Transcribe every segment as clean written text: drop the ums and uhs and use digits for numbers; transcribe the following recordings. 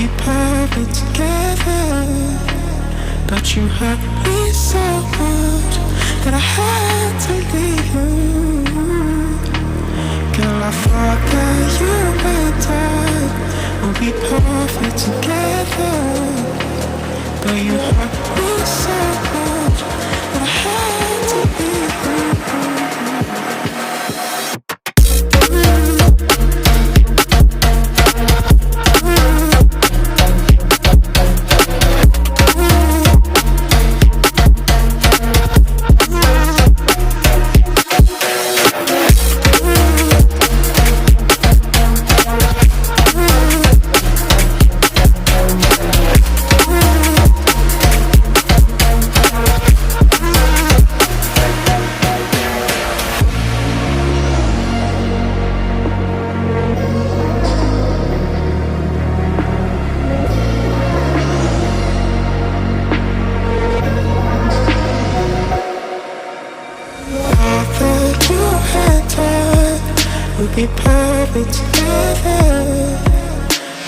be perfect together. But you hurt me so much that I had to leave you. Girl, I thought that you and I would be perfect together. But you hurt me so much that I had to leave you. We'd be perfect together.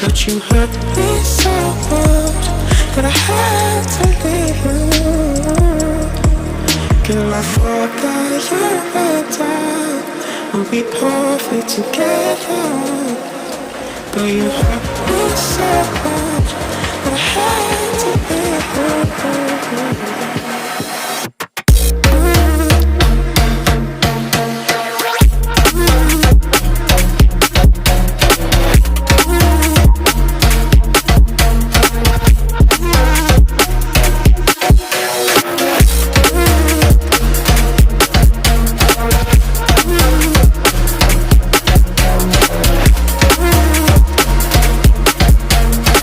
But you hurt me so much that I had to leave you. Girl, I thought that you and I would be perfect together. But you hurt me so much that I had to leave you.